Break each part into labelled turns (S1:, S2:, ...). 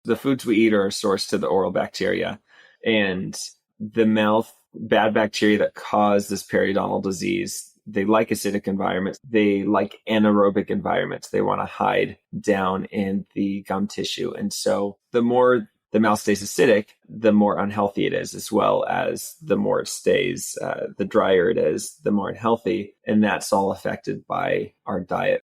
S1: The foods we eat are a source to the oral bacteria, and the mouth bad bacteria that cause this periodontal disease, they like acidic environments. They like anaerobic environments. They want to hide down in the gum tissue. And so the more the mouth stays acidic, the more unhealthy it is, as well as the more it stays, the drier it is, the more unhealthy. And that's all affected by our diet.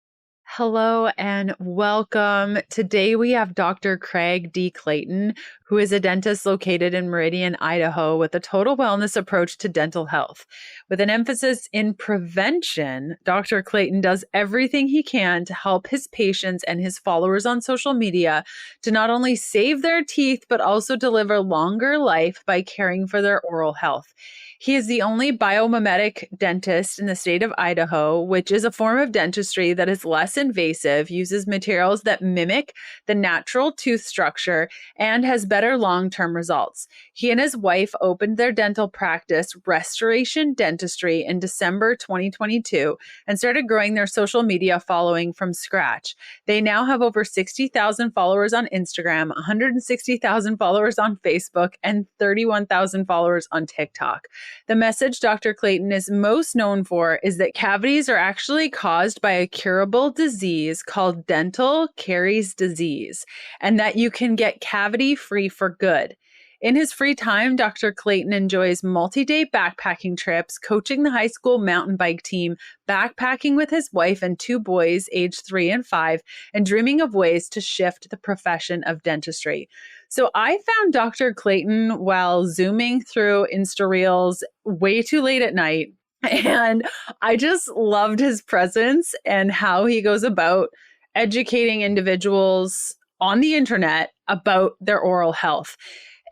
S2: Hello and welcome. Today we have Dr. Craig D. Clayton, who is a dentist located in Meridian, Idaho, with a total wellness approach to dental health. With an emphasis in prevention, Dr. Clayton does everything he can to help his patients and his followers on social media to not only save their teeth, but also deliver longer life by caring for their oral health. He is the only biomimetic dentist in the state of Idaho, which is a form of dentistry that is less invasive, uses materials that mimic the natural tooth structure, and has better long-term results. He and his wife opened their dental practice, Restoration Dentistry, in December 2022 and started growing their social media following from scratch. They now have over 60,000 followers on Instagram, 160,000 followers on Facebook, and 31,000 followers on TikTok. The message Dr. Clayton is most known for is that cavities are actually caused by a curable disease called dental caries disease, and that you can get cavity-free for good. In his free time, Dr. Clayton enjoys multi-day backpacking trips, coaching the high school mountain bike team, backpacking with his wife and two boys aged 3 and 5, and dreaming of ways to shift the profession of dentistry. So I found Dr. Clayton while zooming through Insta Reels way too late at night. And I just loved his presence and how he goes about educating individuals on the internet about their oral health.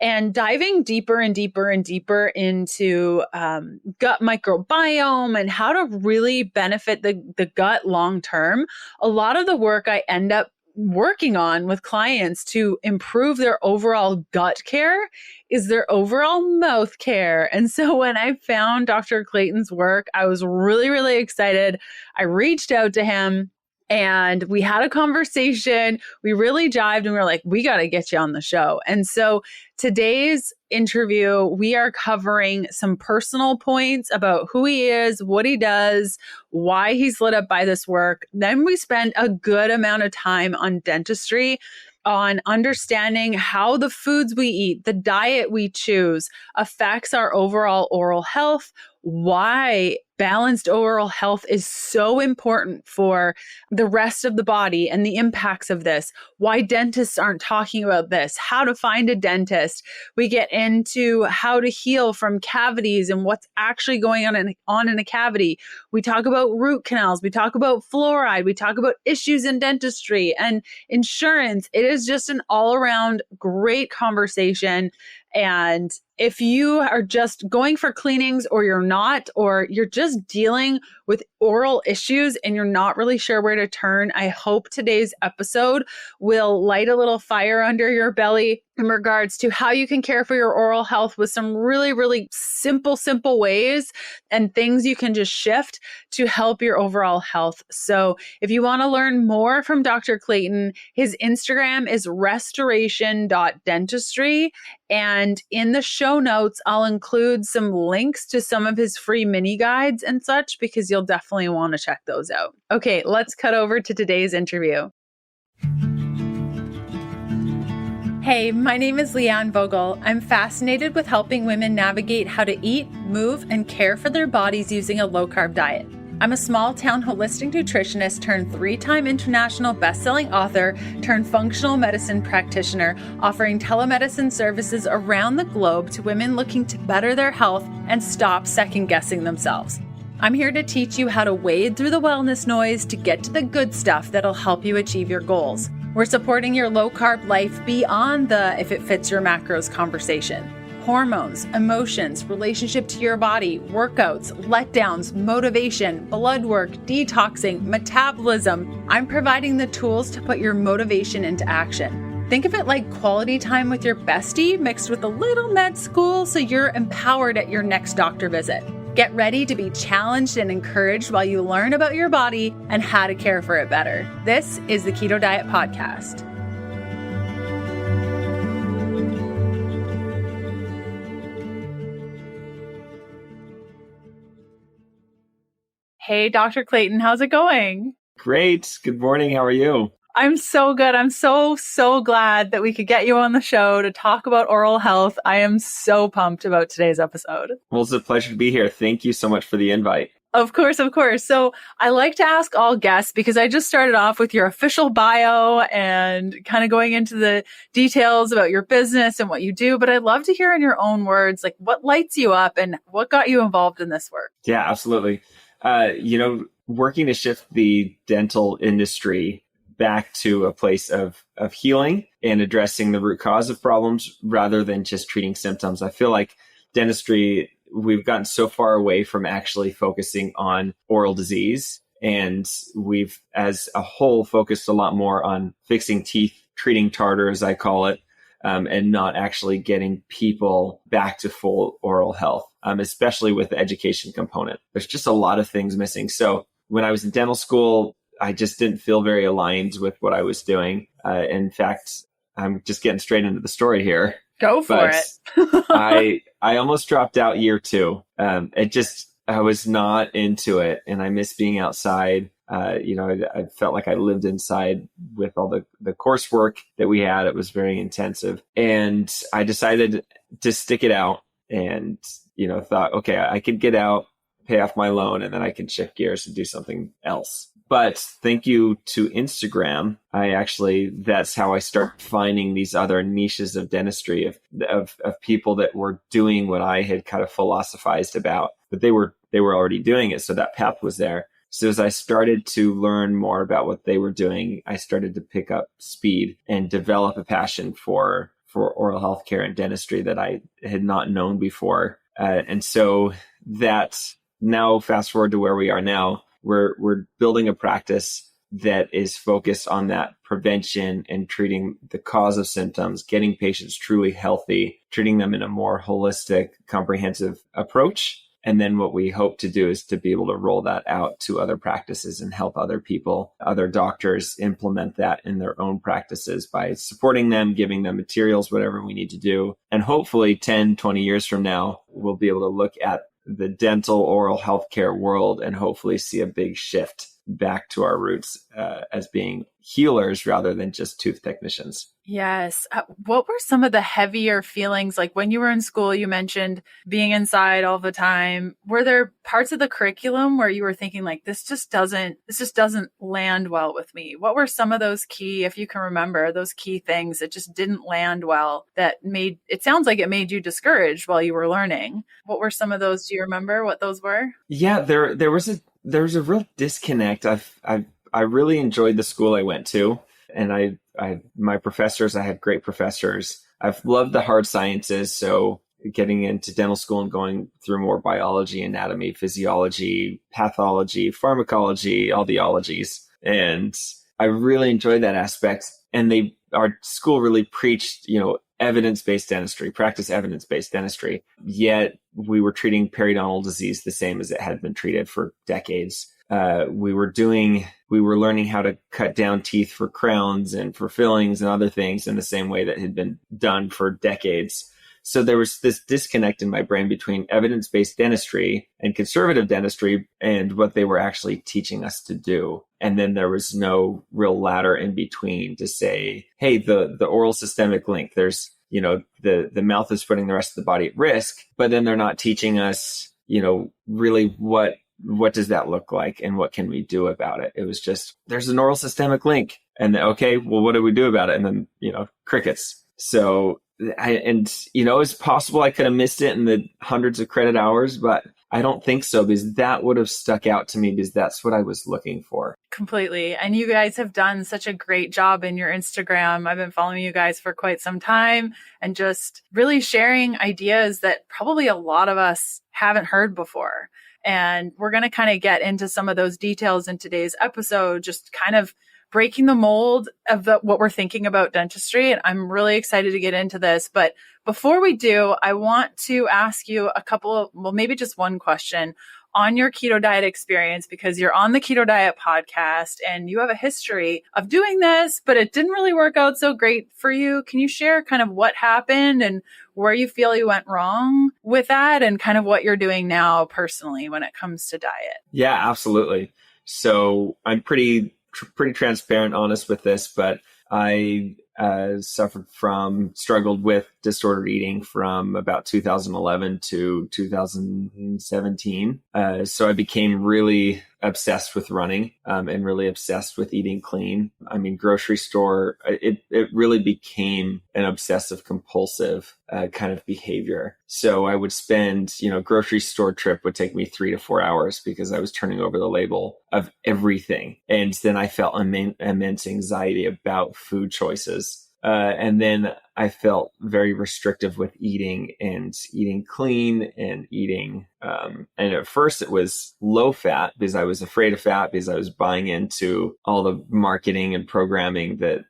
S2: And diving deeper and deeper and deeper into gut microbiome and how to really benefit the gut long term. A lot of the work I end up working on with clients to improve their overall gut care is their overall mouth care. And so when I found Dr. Clayton's work, I was really, really excited. I reached out to him and we had a conversation. We really jived and we were like, we got to get you on the show. And so today's interview, we are covering some personal points about who he is, what he does, why he's lit up by this work. Then we spend a good amount of time on dentistry, on understanding how the foods we eat, the diet we choose affects our overall oral health, why balanced oral health is so important for the rest of the body and the impacts of this, why dentists aren't talking about this, how to find a dentist. We get into how to heal from cavities and what's actually going on in a cavity. We talk about root canals. We talk about fluoride. We talk about issues in dentistry and insurance. It is just an all-around great conversation. And if you are just going for cleanings or you're not, or you're just dealing with oral issues and you're not really sure where to turn, I hope today's episode will light a little fire under your belly in regards to how you can care for your oral health with some really, really simple ways and things you can just shift to help your overall health. So if you want to learn more from Dr. Clayton, his Instagram is restoration.dentistry. And in the show notes, I'll include some links to some of his free mini guides and such, because you'll definitely want to check those out. Okay, let's cut over to today's interview. Hey, my name is Leanne Vogel. I'm fascinated with helping women navigate how to eat, move, and care for their bodies using a low-carb diet. I'm a small-town holistic nutritionist turned 3-time international best-selling author turned functional medicine practitioner, offering telemedicine services around the globe to women looking to better their health and stop second-guessing themselves. I'm here to teach you how to wade through the wellness noise to get to the good stuff that'll help you achieve your goals. We're supporting your low-carb life beyond the if it fits your macros conversation. Hormones, emotions, relationship to your body, workouts, letdowns, motivation, blood work, detoxing, metabolism. I'm providing the tools to put your motivation into action. Think of it like quality time with your bestie mixed with a little med school so you're empowered at your next doctor visit. Get ready to be challenged and encouraged while you learn about your body and how to care for it better. This is the Keto Diet Podcast. Hey, Dr. Clayton, how's it going?
S1: Great. Good morning. How are you?
S2: I'm so good. I'm so glad that we could get you on the show to talk about oral health. I am so pumped about today's episode.
S1: Well, it's a pleasure to be here. Thank you so much for the invite.
S2: Of course, of course. So I like to ask all guests, because I just started off with your official bio and kind of going into the details about your business and what you do. But I'd love to hear in your own words, like what lights you up and what got you involved in this work?
S1: Yeah, absolutely. Working to shift the dental industry back to a place of healing and addressing the root cause of problems rather than just treating symptoms. I feel like dentistry, we've gotten so far away from actually focusing on oral disease. And we've, as a whole, focused a lot more on fixing teeth, treating tartar, as I call it, and not actually getting people back to full oral health, especially with the education component. There's just a lot of things missing. So when I was in dental school, I just didn't feel very aligned with what I was doing. In fact, I'm just getting straight into the story here.
S2: Go for it.
S1: I almost dropped out year 2. I was not into it, and I miss being outside. I felt like I lived inside with all the coursework that we had. It was very intensive, and I decided to stick it out and, thought, okay, I could get out, pay off my loan, and then I can shift gears and do something else. But thank you to Instagram, that's how I started finding these other niches of dentistry of people that were doing what I had kind of philosophized about, but they were already doing it. So that path was there. So as I started to learn more about what they were doing, I started to pick up speed and develop a passion for oral health care and dentistry that I had not known before. And so that now, fast forward to where we are now, we're building a practice that is focused on that prevention and treating the cause of symptoms, getting patients truly healthy, treating them in a more holistic, comprehensive approach. And then what we hope to do is to be able to roll that out to other practices and help other people, other doctors implement that in their own practices by supporting them, giving them materials, whatever we need to do. And hopefully 10, 20 years from now, we'll be able to look at the dental oral healthcare world and hopefully see a big shift back to our roots as being healers rather than just tooth technicians.
S2: Yes. What were some of the heavier feelings? Like when you were in school, you mentioned being inside all the time. Were there parts of the curriculum where you were thinking like, this just doesn't land well with me? What were some of those key, if you can remember, those key things that just didn't land well that it sounds like it made you discouraged while you were learning? What were some of those? Do you remember what those were?
S1: Yeah, there was a real disconnect. I really enjoyed the school I went to, and my professors, I had great professors. I've loved the hard sciences. So getting into dental school and going through more biology, anatomy, physiology, pathology, pharmacology, all the ologies. And I really enjoyed that aspect. And our school really preached, evidence-based dentistry, practice evidence-based dentistry. Yet we were treating periodontal disease the same as it had been treated for decades. We were learning how to cut down teeth for crowns and for fillings and other things in the same way that had been done for decades. So there was this disconnect in my brain between evidence-based dentistry and conservative dentistry and what they were actually teaching us to do. And then there was no real ladder in between to say, hey, the oral systemic link, there's, the mouth is putting the rest of the body at risk, but then they're not teaching us, really what does that look like and what can we do about it? It was just, there's an oral systemic link. And okay, well, what do we do about it? And then, crickets. So, it's possible I could have missed it in the hundreds of credit hours, but I don't think so, because that would have stuck out to me because that's what I was looking for.
S2: Completely. And you guys have done such a great job in your Instagram. I've been following you guys for quite some time and just really sharing ideas that probably a lot of us haven't heard before. And we're going to kind of get into some of those details in today's episode, just kind of breaking the mold of what we're thinking about dentistry. And I'm really excited to get into this. But before we do, I want to ask you maybe just one question on your keto diet experience, because you're on the Keto Diet Podcast and you have a history of doing this, but it didn't really work out so great for you. Can you share kind of what happened and where you feel you went wrong with that, and kind of what you're doing now personally when it comes to diet?
S1: Yeah, absolutely. So I'm pretty transparent, honest with this, but I struggled with disordered eating from about 2011 to 2017. So I became really obsessed with running and really obsessed with eating clean. I mean, grocery store, it really became an obsessive compulsive kind of behavior. So I would spend, grocery store trip would take me 3 to 4 hours because I was turning over the label of everything. And then I felt immense anxiety about food choices. And then I felt very restrictive with eating and eating clean and eating. And at first it was low fat because I was afraid of fat, because I was buying into all the marketing and programming that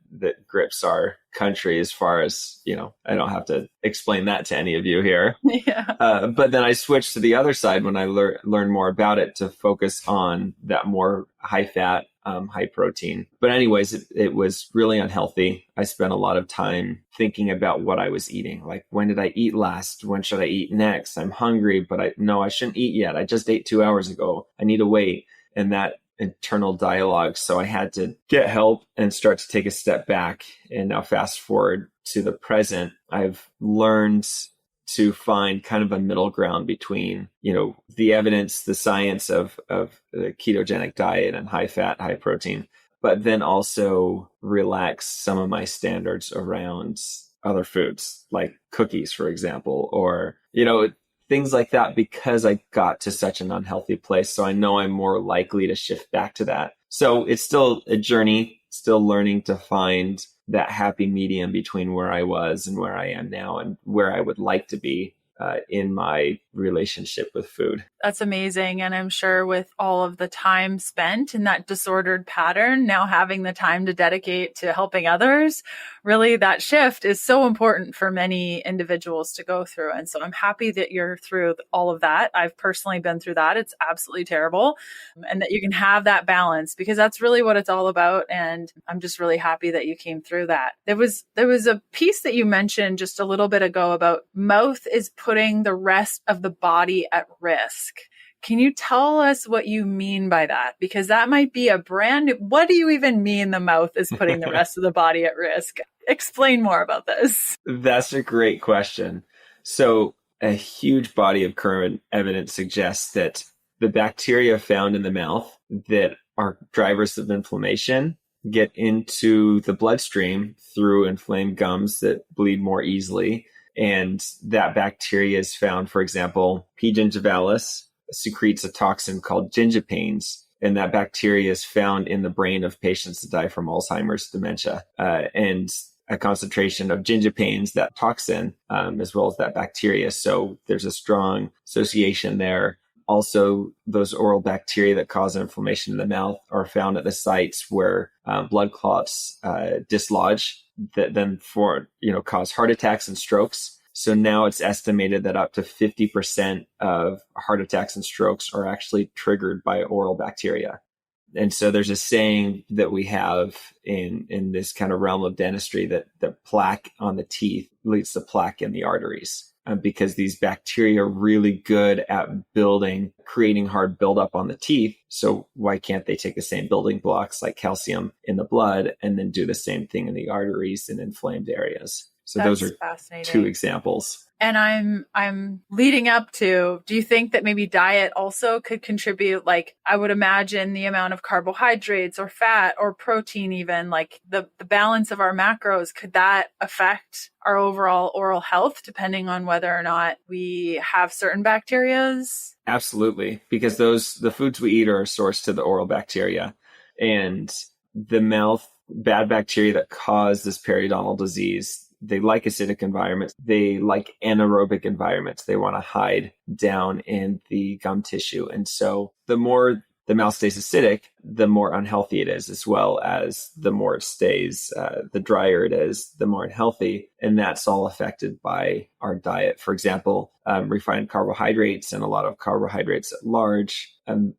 S1: grips our country as far as, I don't have to explain that to any of you here.
S2: Yeah.
S1: But then I switched to the other side when I learned more about it to focus on that more high fat, high protein. But anyways, it was really unhealthy. I spent a lot of time thinking about what I was eating. Like, when did I eat last? When should I eat next? I'm hungry, but I shouldn't eat yet. I just ate 2 hours ago. I need to wait. And that internal dialogue. So I had to get help and start to take a step back. And now fast forward to the present, I've learned to find kind of a middle ground between, the evidence, the science of the ketogenic diet and high fat, high protein, but then also relax some of my standards around other foods like cookies, for example, or, things like that, because I got to such an unhealthy place. So I know I'm more likely to shift back to that. So it's still a journey, still learning to find that happy medium between where I was and where I am now and where I would like to be in my relationship with food.
S2: That's amazing. And I'm sure with all of the time spent in that disordered pattern, now having the time to dedicate to helping others, really that shift is so important for many individuals to go through. And so I'm happy that you're through all of that. I've personally been through that. It's absolutely terrible. And that you can have that balance, because that's really what it's all about. And I'm just really happy that you came through that. There was a piece that you mentioned just a little bit ago about mouth is putting the rest of the body at risk. Can you tell us what you mean by that? Because that might be what do you even mean the mouth is putting the rest of the body at risk? Explain more about this.
S1: That's a great question. So a huge body of current evidence suggests that the bacteria found in the mouth that are drivers of inflammation get into the bloodstream through inflamed gums that bleed more easily. And that bacteria is found, for example, P. gingivalis secretes a toxin called gingipains, and that bacteria is found in the brain of patients that die from Alzheimer's dementia. And a concentration of gingipains, that toxin, as well as that bacteria. So there's a strong association there. Also, those oral bacteria that cause inflammation in the mouth are found at the sites where blood clots dislodge that then cause heart attacks and strokes. So now it's estimated that up to 50% of heart attacks and strokes are actually triggered by oral bacteria. And so there's a saying that we have in this kind of realm of dentistry that the plaque on the teeth leads to plaque in the arteries. Because these bacteria are really good at creating hard buildup on the teeth. So why can't they take the same building blocks like calcium in the blood and then do the same thing in the arteries and inflamed areas? So
S2: That's
S1: those are
S2: fascinating.
S1: 2 examples.
S2: And I'm leading up to, do you think that maybe diet also could contribute? Like, I would imagine the amount of carbohydrates or fat or protein, even like the balance of our macros, could that affect our overall oral health depending on whether or not we have certain bacterias?
S1: Absolutely. Because the foods we eat are a source to the oral bacteria, and the mouth bad bacteria that cause this periodontal disease. They like acidic environments. They like anaerobic environments. They want to hide down in the gum tissue. And so the more the mouth stays acidic, the more unhealthy it is, as well as the more it stays, the drier it is, the more unhealthy. And that's all affected by our diet. For example, refined carbohydrates and a lot of carbohydrates at large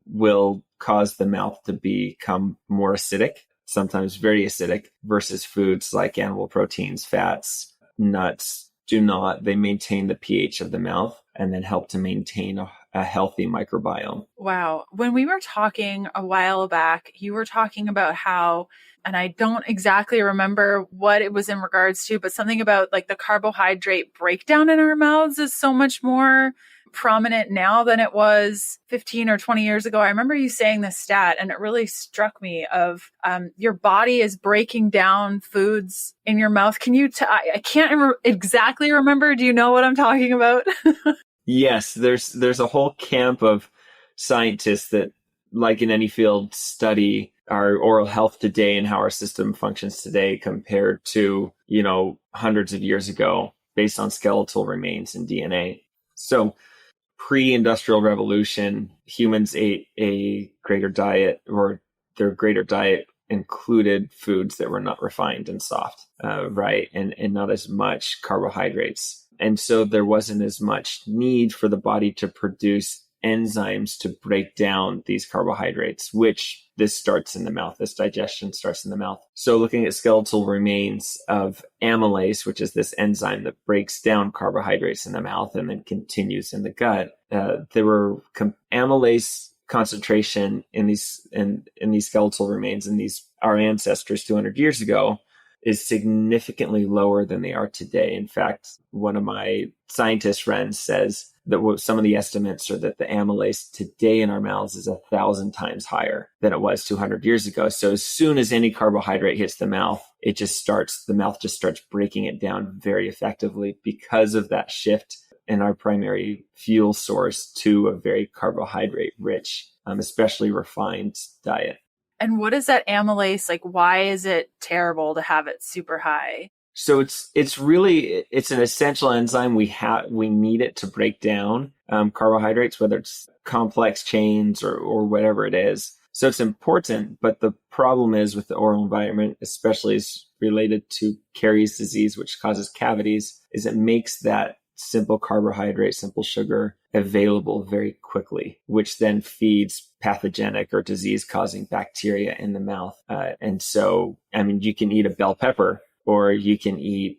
S1: will cause the mouth to become more acidic, sometimes very acidic, versus foods like animal proteins, fats, nuts do not. They maintain the pH of the mouth and then help to maintain a healthy microbiome.
S2: Wow. When we were talking a while back, you were talking about how, and I don't exactly remember what it was in regards to, but something about like the carbohydrate breakdown in our mouths is so much more prominent now than it was 15 or 20 years ago. I remember you saying this stat and it really struck me of your body is breaking down foods in your mouth. Can you, I can't exactly remember. Do you know what I'm talking about?
S1: Yes, there's a whole camp of scientists that, like in any field, study our oral health today and how our system functions today compared to, hundreds of years ago based on skeletal remains and DNA. So pre-industrial revolution, humans ate a greater diet, or their greater diet included foods that were not refined and soft, right? And not as much carbohydrates. And so there wasn't as much need for the body to produce enzymes to break down these carbohydrates, which this starts in the mouth. This digestion starts in the mouth. So looking at skeletal remains of amylase, which is this enzyme that breaks down carbohydrates in the mouth and then continues in the gut, there were amylase concentration in these skeletal remains in these our ancestors 200 years ago is significantly lower than they are today. In fact, one of my scientist friends says that some of the estimates are that the amylase today in our mouths is 1,000 times higher than it was 200 years ago. So as soon as any carbohydrate hits the mouth, the mouth just starts breaking it down very effectively because of that shift in our primary fuel source to a very carbohydrate rich, especially refined diet.
S2: And what is that amylase? Like, why is it terrible to have it super high?
S1: So it's an essential enzyme. We need it to break down carbohydrates, whether it's complex chains or whatever it is. So it's important, but the problem is with the oral environment, especially is related to Caries disease, which causes cavities, is it makes that simple carbohydrate, simple sugar available very quickly, which then feeds pathogenic or disease-causing bacteria in the mouth. And so, you can eat a bell pepper, or you can eat,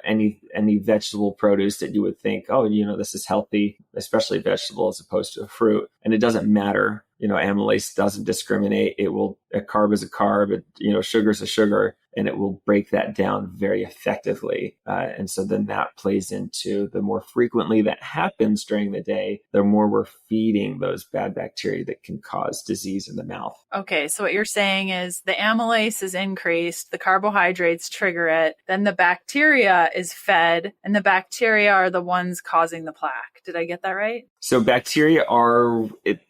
S1: any vegetable produce that you would think, this is healthy, especially vegetable as opposed to a fruit. And it doesn't matter. Amylase doesn't discriminate. A carb is a carb, sugar is a sugar, and it will break that down very effectively. And so then that plays into the more frequently that happens during the day, the more we're feeding those bad bacteria that can cause disease in the mouth.
S2: Okay, so what you're saying is the amylase is increased, the carbohydrates trigger it, then the bacteria is fed, and the bacteria are the ones causing the plaque. Did I get that right?
S1: So bacteria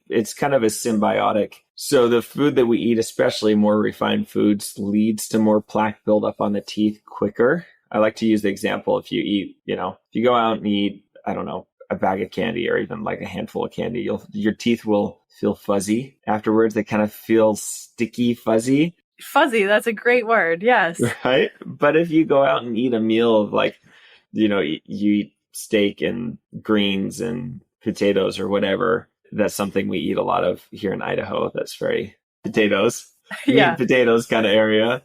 S1: it's kind of a symbiotic. So the food that we eat, especially more refined foods, leads to more plaque buildup on the teeth quicker. I like to use the example, if you go out and eat, a bag of candy or even like a handful of candy, your teeth will feel fuzzy afterwards. They kind of feel sticky, fuzzy.
S2: Fuzzy, that's a great word. Yes.
S1: Right. But if you go out and eat a meal of you eat steak and greens and potatoes or whatever, that's something we eat a lot of here in Idaho. That's very potatoes,
S2: yeah,
S1: potatoes kind of area.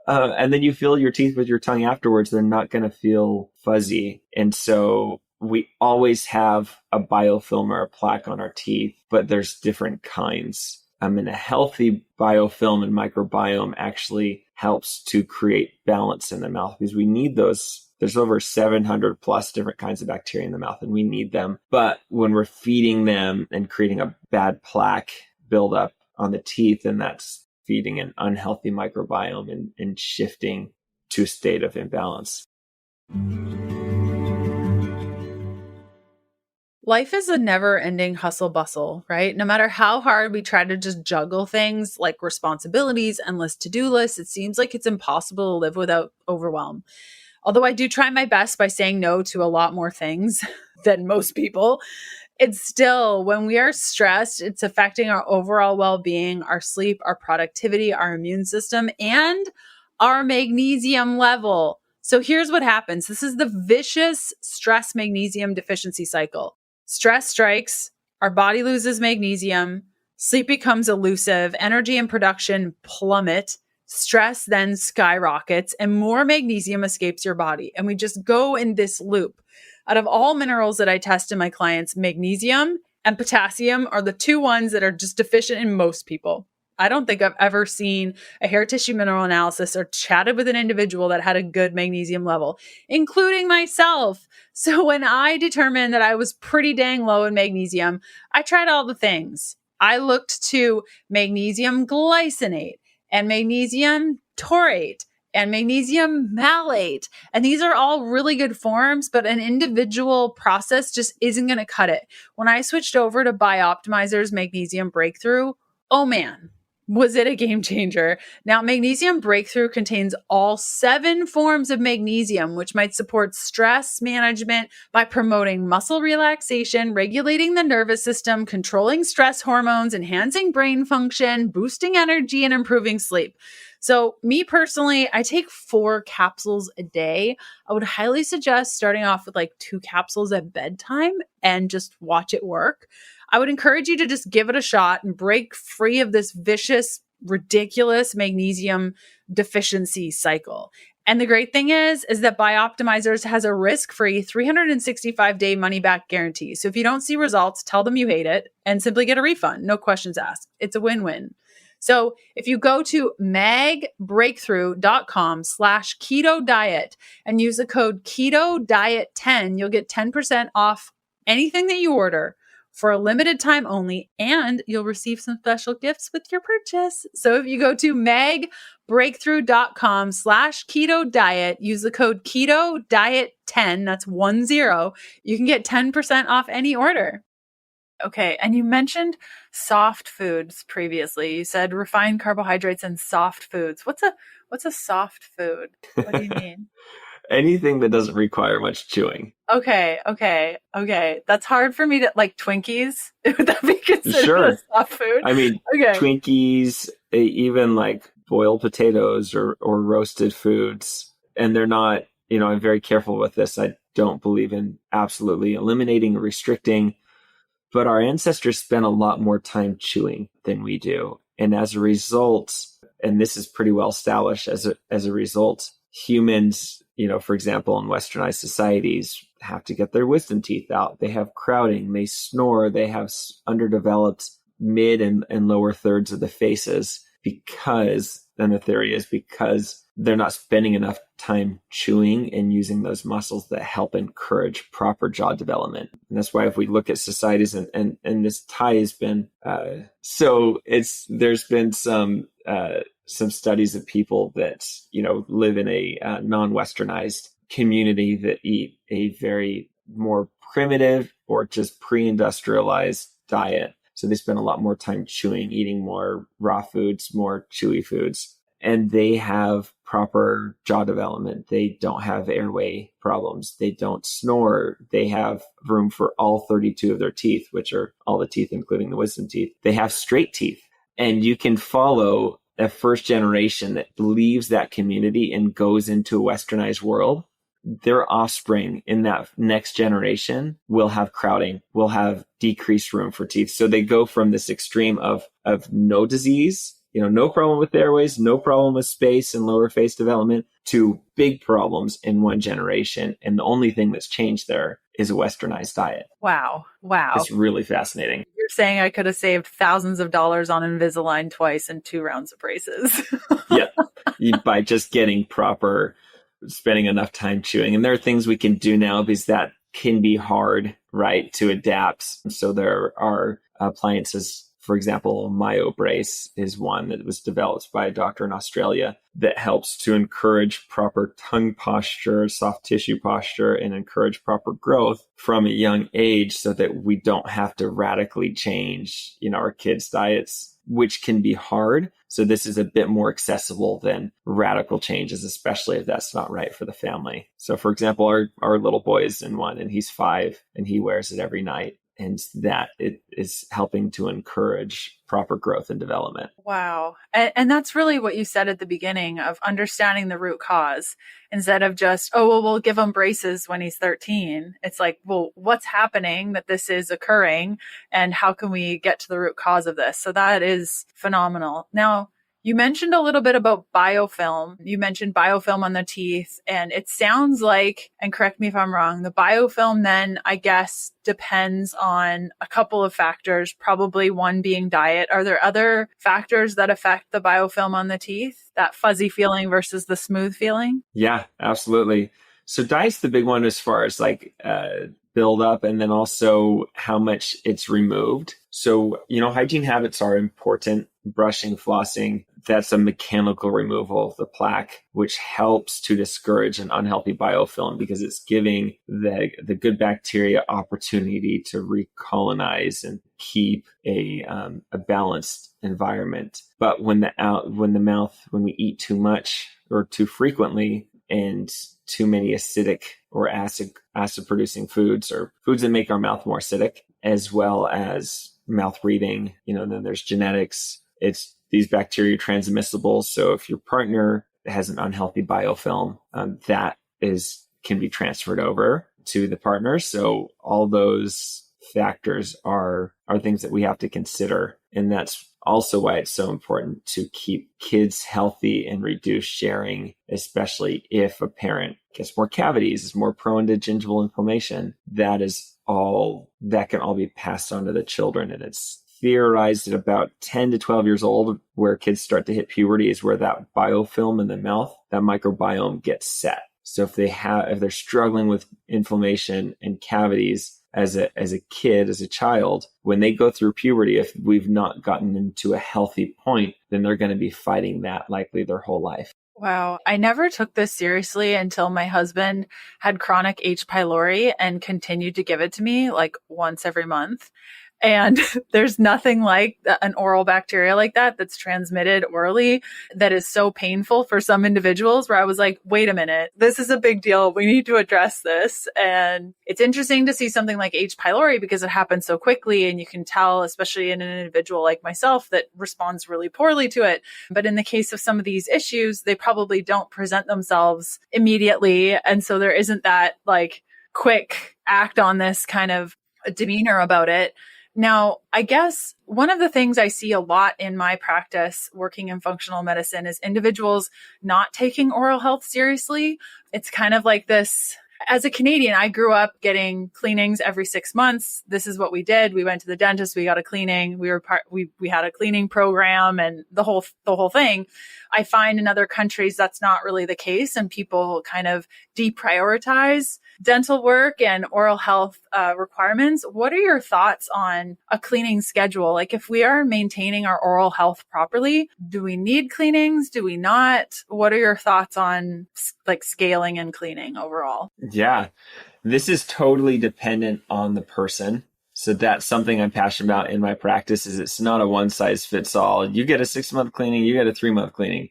S1: And then you fill your teeth with your tongue afterwards. They're not going to feel fuzzy. And so we always have a biofilm or a plaque on our teeth, but there's different kinds. And a healthy biofilm and microbiome actually helps to create balance in the mouth, because we need those. There's over 700 plus different kinds of bacteria in the mouth, and we need them. But when we're feeding them and creating a bad plaque buildup on the teeth, then that's feeding an unhealthy microbiome and shifting to a state of imbalance.
S2: Life is a never-ending hustle bustle, right? No matter how hard we try to just juggle things like responsibilities, endless to-do lists, it seems like it's impossible to live without overwhelm. Although I do try my best by saying no to a lot more things than most people. it's still, when we are stressed, it's affecting our overall well-being, our sleep, our productivity, our immune system, and our magnesium level. So here's what happens. This is the vicious stress magnesium deficiency cycle. Stress strikes, our body loses magnesium, sleep becomes elusive, energy and production plummet, stress then skyrockets, and more magnesium escapes your body. And we just go in this loop. Out of all minerals that I test in my clients, magnesium and potassium are the two ones that are just deficient in most people. I don't think I've ever seen a hair tissue mineral analysis or chatted with an individual that had a good magnesium level, including myself. So when I determined that I was pretty dang low in magnesium, I tried all the things. I looked to magnesium glycinate and magnesium taurate and magnesium malate. And these are all really good forms, but an individual process just isn't going to cut it. When I switched over to Bioptimizer's Magnesium Breakthrough, oh man, was it a game changer. Now, Magnesium Breakthrough contains all 7 forms of magnesium, which might support stress management by promoting muscle relaxation, regulating the nervous system, controlling stress hormones, enhancing brain function, boosting energy, and improving sleep. So me personally, I take 4 capsules a day. I would highly suggest starting off with like 2 capsules at bedtime and just watch it work. I would encourage you to just give it a shot and break free of this vicious, ridiculous magnesium deficiency cycle. And the great thing is that Bioptimizers has a risk-free 365-day money-back guarantee. So if you don't see results, tell them you hate it and simply get a refund. No questions asked. It's a win-win. So if you go to magbreakthrough.com/keto diet and use the code Keto Diet 10, you'll get 10% off anything that you order for a limited time only, and you'll receive some special gifts with your purchase. So if you go to magbreakthrough.com/keto diet, use the code Keto Diet 10, that's 10, you can get 10% off any order. Okay. And you mentioned soft foods previously. You said refined carbohydrates and soft foods. What's a soft food? What do you mean?
S1: Anything that doesn't require much chewing.
S2: Okay. That's hard for me to, like, Twinkies. Would that be considered a soft food?
S1: I mean, okay. Twinkies, even like boiled potatoes or roasted foods. And they're not, I'm very careful with this. I don't believe in absolutely eliminating or restricting. But our ancestors spent a lot more time chewing than we do. And as a result, and this is pretty well established, as a result, humans, for example, in westernized societies, have to get their wisdom teeth out. They have crowding, they snore, they have underdeveloped mid and lower thirds of the faces because they're not spending enough time chewing and using those muscles that help encourage proper jaw development. And that's why if we look at societies and this tie has been, there's been some studies of people that, live in a non-westernized community that eat a very more primitive or just pre-industrialized diet. So they spend a lot more time chewing, eating more raw foods, more chewy foods. And they have proper jaw development. They don't have airway problems. They don't snore. They have room for all 32 of their teeth, which are all the teeth, including the wisdom teeth. They have straight teeth. And you can follow a first generation that leaves that community and goes into a westernized world. Their offspring in that next generation will have crowding, will have decreased room for teeth. So they go from this extreme of no disease, no problem with airways, no problem with space and lower face development, to big problems in one generation. And the only thing that's changed there is a westernized diet.
S2: Wow.
S1: It's really fascinating.
S2: You're saying I could have saved thousands of dollars on Invisalign twice and 2 rounds of braces.
S1: Yeah. By just spending enough time chewing. And there are things we can do now because that can be hard, right, to adapt. So there are appliances. For example, MyoBrace is one that was developed by a doctor in Australia that helps to encourage proper tongue posture, soft tissue posture, and encourage proper growth from a young age so that we don't have to radically change, our kids' diets, which can be hard. So this is a bit more accessible than radical changes, especially if that's not right for the family. So for example, our little boy is in one and he's 5 and he wears it every night. And that it is helping to encourage proper growth and development.
S2: Wow. And that's really what you said at the beginning of understanding the root cause instead of just, oh, well, we'll give him braces when he's 13. It's like, well, what's happening that this is occurring and how can we get to the root cause of this? So that is phenomenal. Now, you mentioned a little bit about biofilm. You mentioned biofilm on the teeth, and it sounds like, and correct me if I'm wrong, the biofilm then, I guess, depends on a couple of factors, probably one being diet. Are there other factors that affect the biofilm on the teeth, that fuzzy feeling versus the smooth feeling?
S1: Yeah, absolutely. So diet's the big one as far as build up, and then also how much it's removed. So, hygiene habits are important. Brushing, flossing, that's a mechanical removal of the plaque, which helps to discourage an unhealthy biofilm because it's giving the good bacteria opportunity to recolonize and keep a balanced environment. But when we eat too much or too frequently and too many acidic or acid producing foods or foods that make our mouth more acidic, as well as mouth breathing, then there's genetics. It's these bacteria transmissible. So if your partner has an unhealthy biofilm, that can be transferred over to the partner. So all those factors are things that we have to consider. And that's also why it's so important to keep kids healthy and reduce sharing, especially if a parent gets more cavities, is more prone to gingival inflammation. That can all be passed on to the children. And it's theorized at about 10 to 12 years old, where kids start to hit puberty, is where that biofilm in the mouth, that microbiome gets set. So if they're struggling with inflammation and cavities as a kid, as a child, when they go through puberty, if we've not gotten them to a healthy point, then they're going to be fighting that likely their whole life.
S2: Wow. I never took this seriously until my husband had chronic H. pylori and continued to give it to me like once every month. And there's nothing like an oral bacteria like that that's transmitted orally that is so painful for some individuals, where I was like, wait a minute, this is a big deal. We need to address this. And it's interesting to see something like H. pylori because it happens so quickly, and you can tell, especially in an individual like myself that responds really poorly to it. But in the case of some of these issues, they probably don't present themselves immediately. And so there isn't that like quick act on this kind of demeanor about it. Now, I guess one of the things I see a lot in my practice working in functional medicine is individuals not taking oral health seriously. It's kind of like this. As a Canadian, I grew up getting cleanings every 6 months. This is what we did. We went to the dentist. We got a cleaning. We had a cleaning program and the whole thing. I find in other countries that's not really the case, and people kind of deprioritize dental work and oral health requirements. What are your thoughts on a cleaning schedule? Like, if we are maintaining our oral health properly, do we need cleanings? Do we not? What are your thoughts on like scaling and cleaning overall?
S1: Yeah, this is totally dependent on the person. So that's something I'm passionate about in my practice. Is it's not a one size fits all. You get a 6-month cleaning, you get a 3-month cleaning.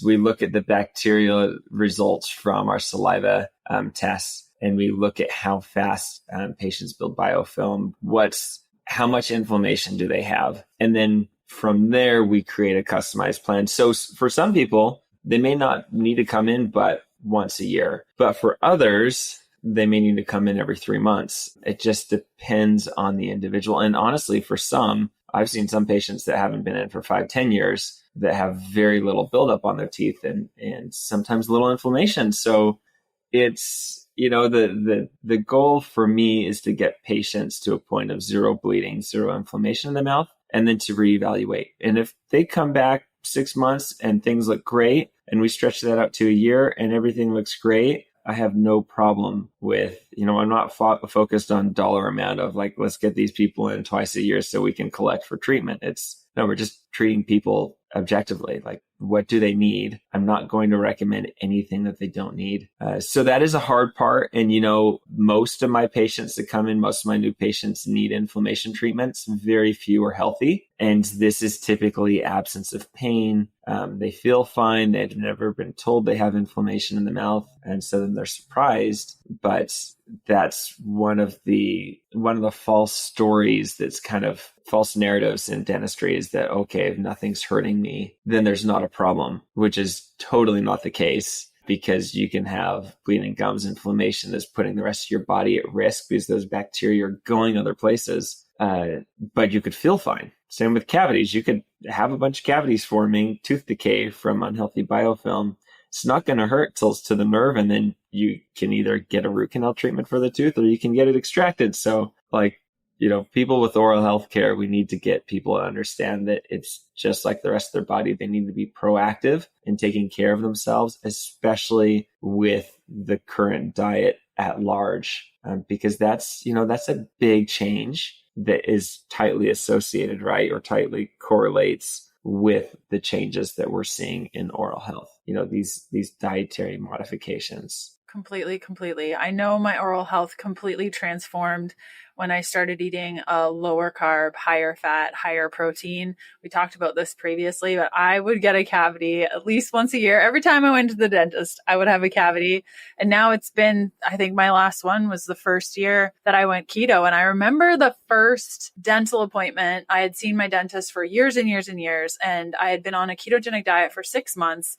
S1: We look at the bacterial results from our saliva tests, and we look at how fast patients build biofilm. How much inflammation do they have? And then from there, we create a customized plan. So for some people, they may not need to come in but once a year. But for others, they may need to come in every 3 months. It just depends on the individual. And honestly, for some, I've seen some patients that haven't been in for 5-10 years that have very little buildup on their teeth and sometimes little inflammation. So it's, the goal for me is to get patients to a point of zero bleeding, zero inflammation in the mouth, and then to reevaluate. And if they come back 6 months and things look great, and we stretch that out to a year and everything looks great, I have no problem with, I'm not focused on dollar amount of like, let's get these people in twice a year so we can collect for treatment. We're just treating people objectively. Like, what do they need? I'm not going to recommend anything that they don't need. So that is a hard part. And, most of my patients that come in, most of my new patients need inflammation treatments. Very few are healthy. And this is typically absence of pain. They feel fine. They've never been told they have inflammation in the mouth. And so then they're surprised. But that's one of the false stories, that's kind of false narratives in dentistry, is that, okay, if nothing's hurting me, then there's not a problem, which is totally not the case, because you can have bleeding gums inflammation that's putting the rest of your body at risk because those bacteria are going other places. But you could feel fine. Same with cavities. You could have a bunch of cavities forming, tooth decay from unhealthy biofilm. It's not going to hurt till it's to the nerve, and then you can either get a root canal treatment for the tooth or you can get it extracted. So people with oral health care, we need to get people to understand that it's just like the rest of their body. They need to be proactive in taking care of themselves, especially with the current diet at large, because that's a big change that is tightly associated, right, or tightly correlates with the changes that we're seeing in oral health. These dietary modifications.
S2: Completely. I know my oral health completely transformed when I started eating a lower carb, higher fat, higher protein. We talked about this previously, but I would get a cavity at least once a year. Every time I went to the dentist, I would have a cavity. And now it's been, I think my last one was the first year that I went keto. And I remember the first dental appointment. I had seen my dentist for years and years and years, and I had been on a ketogenic diet for 6 months.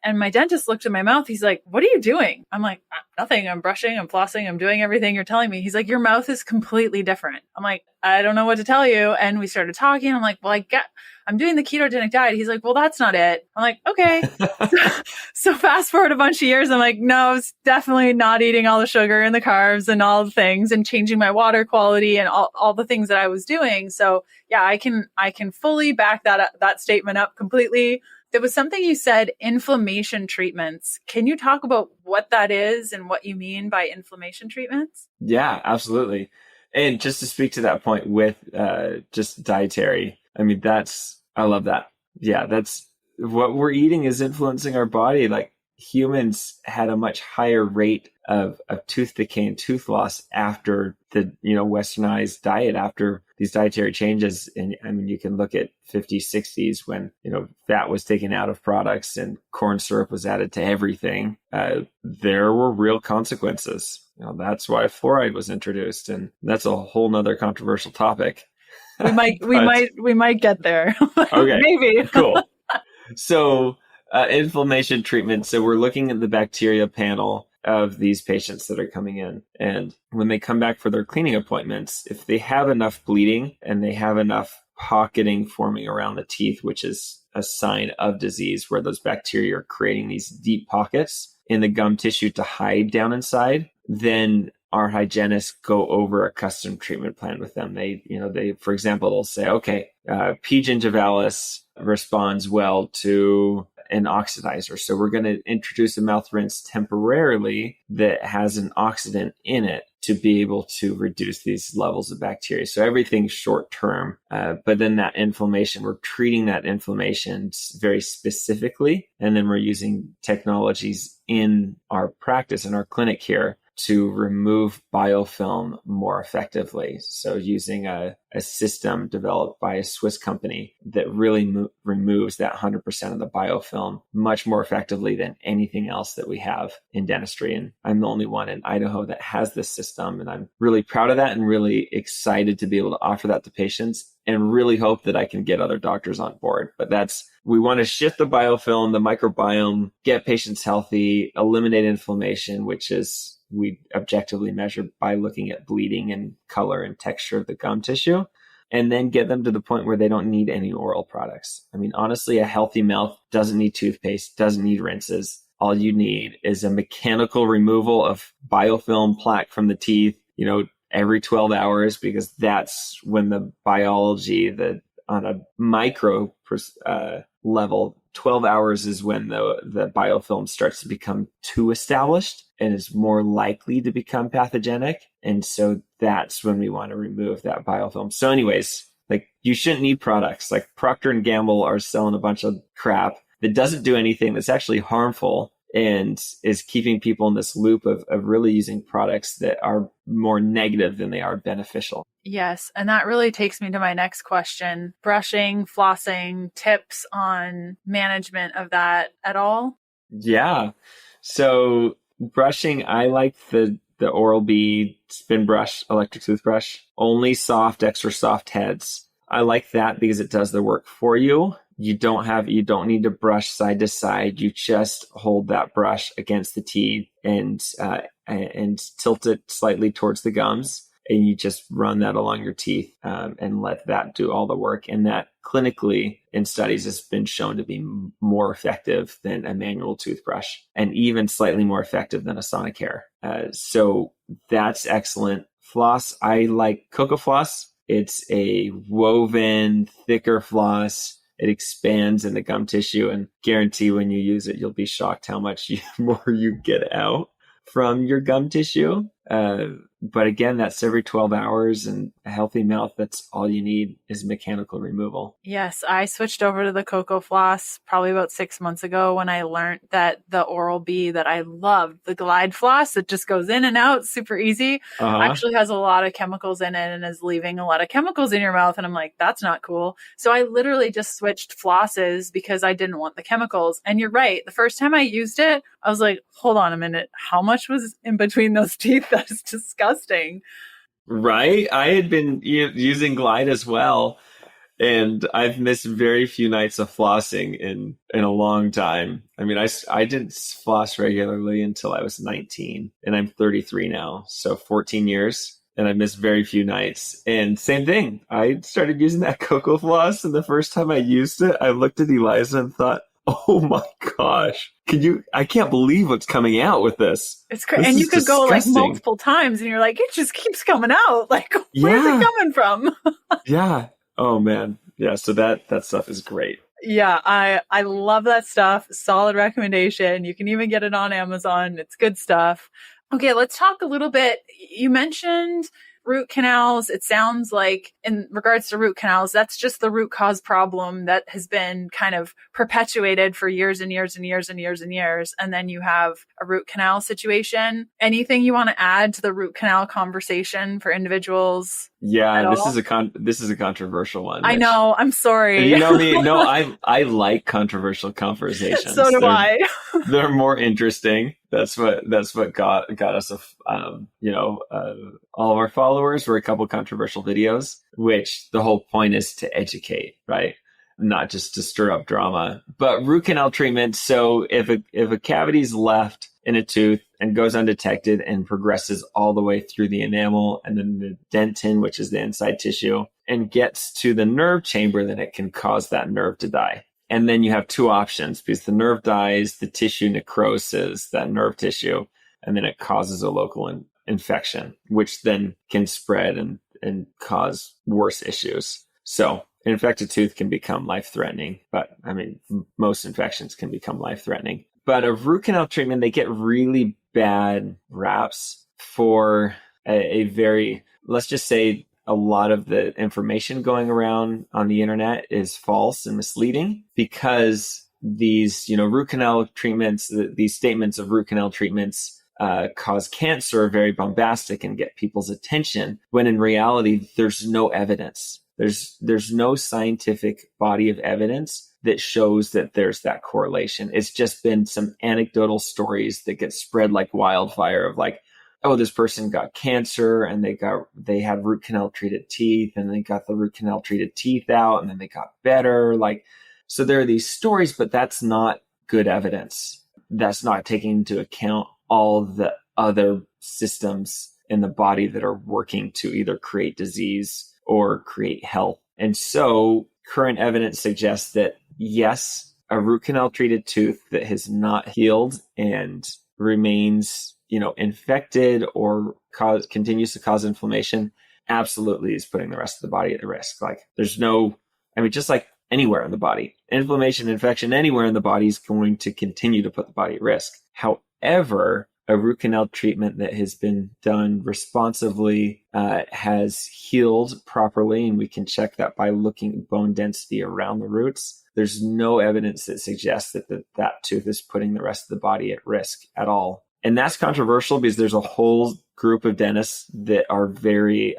S2: And my dentist looked at my mouth. He's like, "What are you doing?" I'm like, "Nothing. I'm brushing, I'm flossing, I'm doing everything you're telling me." He's like, "Your mouth is completely different." I'm like, "I don't know what to tell you." And we started talking. I'm like, "Well, I'm doing the ketogenic diet." He's like, "Well, that's not it." I'm like, "Okay." So fast forward a bunch of years. I'm like, "No, it's definitely not eating all the sugar and the carbs and all the things, and changing my water quality and all the things that I was doing." So yeah, I can fully back that statement up completely. There was something you said, inflammation treatments. Can you talk about what that is and what you mean by inflammation treatments?
S1: Yeah, absolutely. And just to speak to that point with just dietary, I mean, I love that. Yeah, that's what we're eating is influencing our body. Like, humans had a much higher rate of tooth decay and tooth loss after the westernized diet, after these dietary changes. And I mean, you can look at 50s, 60s when fat was taken out of products and corn syrup was added to everything. There were real consequences. That's why fluoride was introduced, and that's a whole nother controversial topic.
S2: We might get there.
S1: Okay,
S2: maybe.
S1: Cool. So inflammation treatment. So we're looking at the bacteria panel of these patients that are coming in. And when they come back for their cleaning appointments, if they have enough bleeding and they have enough pocketing forming around the teeth, which is a sign of disease, where those bacteria are creating these deep pockets in the gum tissue to hide down inside, then our hygienists go over a custom treatment plan with them. They, for example, they'll say, okay, P. gingivalis responds well to an oxidizer. So we're going to introduce a mouth rinse temporarily that has an oxidant in it to be able to reduce these levels of bacteria. So everything's short term, but then that inflammation, we're treating that inflammation very specifically. And then we're using technologies in our practice, in our clinic here, to remove biofilm more effectively. So using a system developed by a Swiss company that really removes that 100% of the biofilm much more effectively than anything else that we have in dentistry. And I'm the only one in Idaho that has this system. And I'm really proud of that and really excited to be able to offer that to patients, and really hope that I can get other doctors on board. But we want to shift the biofilm, the microbiome, get patients healthy, eliminate inflammation, which is we objectively measure by looking at bleeding and color and texture of the gum tissue, and then get them to the point where they don't need any oral products. I mean, honestly, a healthy mouth doesn't need toothpaste, doesn't need rinses. All you need is a mechanical removal of biofilm plaque from the teeth, every 12 hours, because that's when the biology, on a micro level, 12 hours is when the biofilm starts to become too established and is more likely to become pathogenic. And so that's when we want to remove that biofilm. So anyways, you shouldn't need products. Like Procter & Gamble are selling a bunch of crap that doesn't do anything, that's actually harmful. and is keeping people in this loop of really using products that are more negative than they are beneficial.
S2: Yes. And that really takes me to my next question. Brushing, flossing, tips on management of that at all?
S1: Yeah. So brushing, I like the Oral-B spin brush, electric toothbrush, only soft, extra soft heads. I like that because it does the work for you. You don't need to brush side to side. You just hold that brush against the teeth and tilt it slightly towards the gums. And you just run that along your teeth and let that do all the work. And that clinically in studies has been shown to be more effective than a manual toothbrush and even slightly more effective than a Sonicare. So that's excellent. Floss, I like Cocoa Floss. It's a woven, thicker floss. It expands in the gum tissue, and guarantee when you use it, you'll be shocked how much more you get out from your gum tissue. But again, that's every 12 hours, and a healthy mouth, that's all you need is mechanical removal.
S2: Yes, I switched over to the Cocoa Floss probably about 6 months ago when I learned that the Oral-B that I loved, the Glide Floss, it just goes in and out super easy, actually has a lot of chemicals in it and is leaving a lot of chemicals in your mouth. And I'm like, that's not cool. So I literally just switched flosses because I didn't want the chemicals. And you're right. The first time I used it, I was like, hold on a minute. How much was in between those teeth? That is disgusting.
S1: Right? I had been using Glide as well, and I've missed very few nights of flossing in a long time. I mean, I didn't floss regularly until I was 19, and I'm 33 now, so 14 years, and I missed very few nights. And same thing, I started using that Cocoa Floss, and the first time I used it, I looked at Eliza and thought, oh my gosh. I can't believe what's coming out with this.
S2: It's crazy. And you could go like multiple times and you're like, it just keeps coming out. Like, where's it coming from?
S1: Yeah. Oh man. Yeah. So that stuff is great.
S2: Yeah. I love that stuff. Solid recommendation. You can even get it on Amazon. It's good stuff. Okay. Let's talk a little bit. You mentioned root canals. It sounds like in regards to root canals, that's just the root cause problem that has been kind of perpetuated for years and years and years and years and years. And then you have a root canal situation. Anything you want to add to the root canal conversation for individuals?
S1: Yeah, this is a controversial one.
S2: I know. I'm sorry.
S1: You know me. No, I like controversial conversations.
S2: So do I.
S1: They're more interesting. That's what got us all of our followers were a couple controversial videos, which the whole point is to educate, right? Not just to stir up drama. But root canal treatment. So if a cavity is left in a tooth and goes undetected and progresses all the way through the enamel and then the dentin, which is the inside tissue, and gets to the nerve chamber, then it can cause that nerve to die. And then you have two options, because the nerve dies, the tissue necroses, that nerve tissue, and then it causes a local infection, which then can spread and cause worse issues. So an infected tooth can become life-threatening, but I mean, most infections can become life-threatening. But a root canal treatment, they get really bad raps for a very, let's just say, a lot of the information going around on the internet is false and misleading, because these, root canal treatments, these statements of root canal treatments cause cancer are very bombastic and get people's attention, when in reality, there's no evidence. There's no scientific body of evidence that shows that there's that correlation. It's just been some anecdotal stories that get spread like wildfire of like, oh, this person got cancer and they had root canal treated teeth and they got the root canal treated teeth out and then they got better. Like, so there are these stories, but that's not good evidence. That's not taking into account all the other systems in the body that are working to either create disease or create health. And so current evidence suggests that yes, a root canal treated tooth that has not healed and remains infected or continues to cause inflammation, absolutely is putting the rest of the body at risk. Like just like anywhere in the body, inflammation, infection, anywhere in the body is going to continue to put the body at risk. However, a root canal treatment that has been done responsively has healed properly, and we can check that by looking at bone density around the roots. There's no evidence that suggests that tooth is putting the rest of the body at risk at all. And that's controversial because there's a whole group of dentists that are very,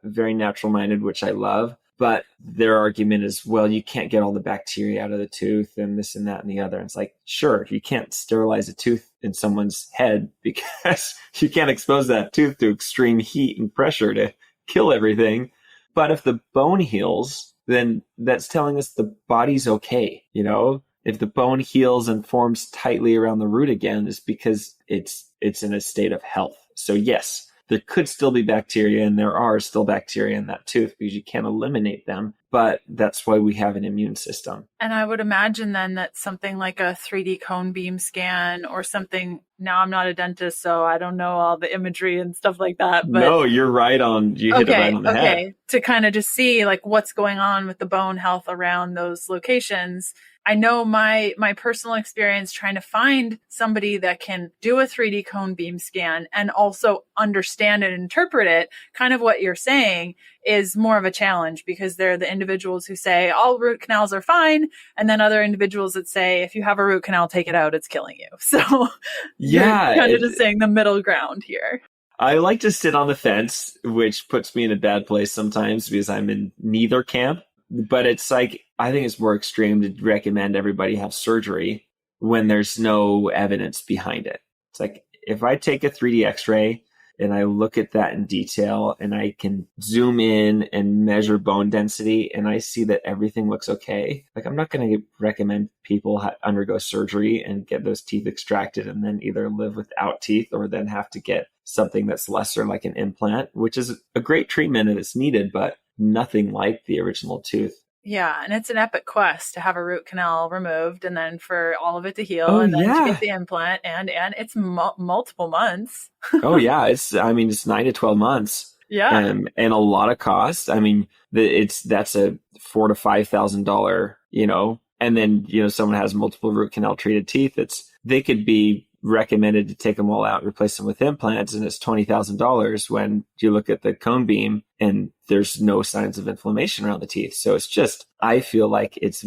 S1: very natural minded, which I love. But their argument is, well, you can't get all the bacteria out of the tooth and this and that and the other. And it's like, sure, you can't sterilize a tooth in someone's head because you can't expose that tooth to extreme heat and pressure to kill everything. But if the bone heals, then that's telling us the body's okay. You know, if the bone heals and forms tightly around the root again, it's because it's in a state of health. So yes, there could still be bacteria, and there are still bacteria in that tooth because you can't eliminate them. But that's why we have an immune system.
S2: And I would imagine then that something like a 3D cone beam scan or something, now I'm not a dentist, so I don't know all the imagery and stuff like that. But
S1: no, you're right on. You hit it right on the head.
S2: To kind of just see like what's going on with the bone health around those locations. I know my personal experience trying to find somebody that can do a 3D cone beam scan and also understand and interpret it, kind of what you're saying, is more of a challenge because they're the individuals who say all root canals are fine. And then other individuals that say, if you have a root canal, take it out, it's killing you. So
S1: yeah,
S2: you're kind of just saying the middle ground here.
S1: I like to sit on the fence, which puts me in a bad place sometimes because I'm in neither camp. But it's like, I think it's more extreme to recommend everybody have surgery when there's no evidence behind it. It's like, if I take a 3D x-ray and I look at that in detail and I can zoom in and measure bone density and I see that everything looks okay, like I'm not going to recommend people undergo surgery and get those teeth extracted and then either live without teeth or then have to get something that's lesser like an implant, which is a great treatment and it's needed, but nothing like the original tooth.
S2: Yeah, and it's an epic quest to have a root canal removed and then for all of it to heal and then to get the implant and it's multiple months.
S1: Oh yeah, it's 9 to 12 months.
S2: Yeah.
S1: And a lot of cost. I mean, that's a $4,000 to $5,000, and then, someone has multiple root canal treated teeth. They could be recommended to take them all out and replace them with implants, and it's $20,000 when you look at the cone beam and there's no signs of inflammation around the teeth. So it's just, I feel like it's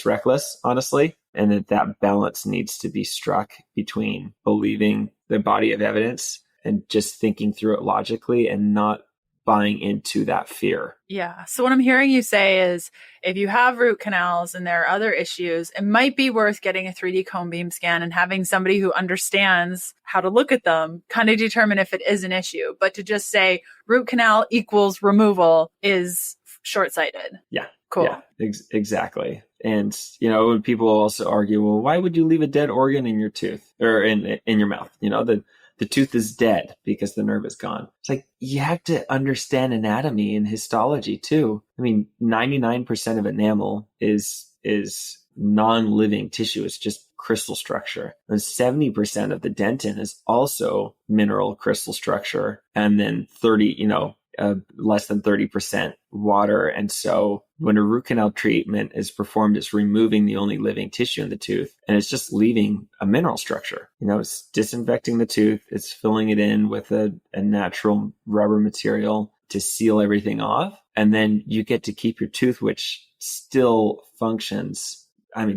S1: reckless, honestly, and that balance needs to be struck between believing the body of evidence and just thinking through it logically and not buying into that fear.
S2: Yeah. So what I'm hearing you say is if you have root canals and there are other issues, it might be worth getting a 3D cone beam scan and having somebody who understands how to look at them kind of determine if it is an issue. But to just say root canal equals removal is short-sighted.
S1: Yeah.
S2: Cool.
S1: Yeah, exactly. And, when people also argue, well, why would you leave a dead organ in your tooth or in your mouth? The tooth is dead because the nerve is gone. It's like, you have to understand anatomy and histology too. 99% of enamel is non-living tissue. It's just crystal structure. And 70% of the dentin is also mineral crystal structure. And then less than 30% water. And so when a root canal treatment is performed, it's removing the only living tissue in the tooth and it's just leaving a mineral structure. It's disinfecting the tooth. It's filling it in with a natural rubber material to seal everything off. And then you get to keep your tooth, which still functions,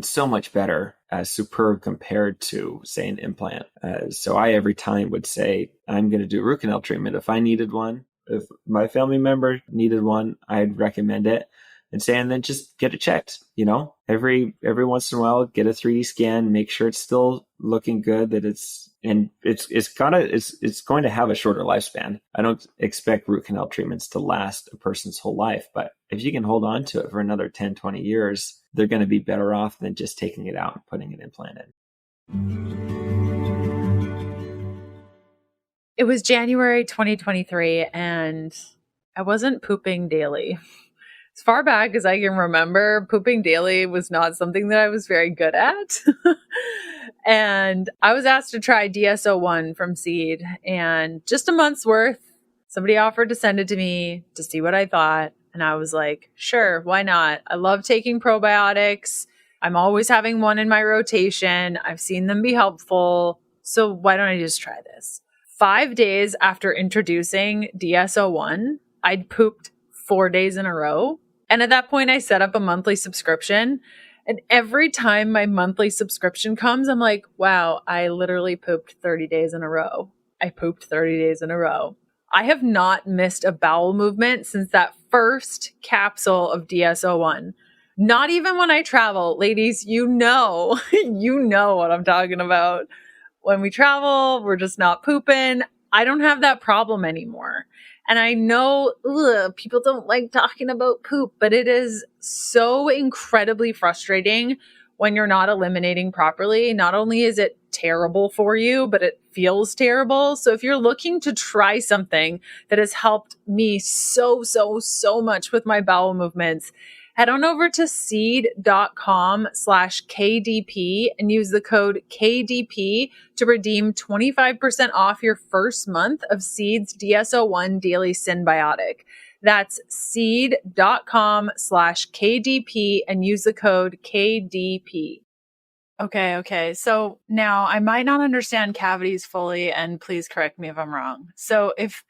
S1: so much better, superb compared to, say, an implant. So I every time would say, I'm going to do a root canal treatment if I needed one. If my family member needed one, I'd recommend it and then just get it checked, every once in a while, get a 3D scan, make sure it's still looking good, that it's going to have a shorter lifespan. I don't expect root canal treatments to last a person's whole life, but if you can hold on to it for another 10, 20 years, they're going to be better off than just taking it out and putting an implant in.
S2: It was January 2023 and I wasn't pooping daily. As far back as I can remember, pooping daily was not something that I was very good at. And I was asked to try DSO1 from Seed and just a month's worth. Somebody offered to send it to me to see what I thought. And I was like, sure, why not? I love taking probiotics. I'm always having one in my rotation. I've seen them be helpful. So why don't I just try this? 5 days after introducing DSO1, I'd pooped 4 days in a row. And at that point, I set up a monthly subscription. And every time my monthly subscription comes, I'm like, wow, I literally pooped 30 days in a row. I pooped 30 days in a row. I have not missed a bowel movement since that first capsule of DSO1. Not even when I travel. Ladies, you know what I'm talking about. When we travel, we're just not pooping. I don't have that problem anymore. And I know people don't like talking about poop, but it is so incredibly frustrating when you're not eliminating properly. Not only is it terrible for you, but it feels terrible. So if you're looking to try something that has helped me so much with my bowel movements, head on over to seed.com/KDP and use the code KDP to redeem 25% off your first month of Seed's DSO1 Daily Synbiotic. That's seed.com/KDP and use the code KDP. Okay. So now I might not understand cavities fully, and please correct me if I'm wrong. So if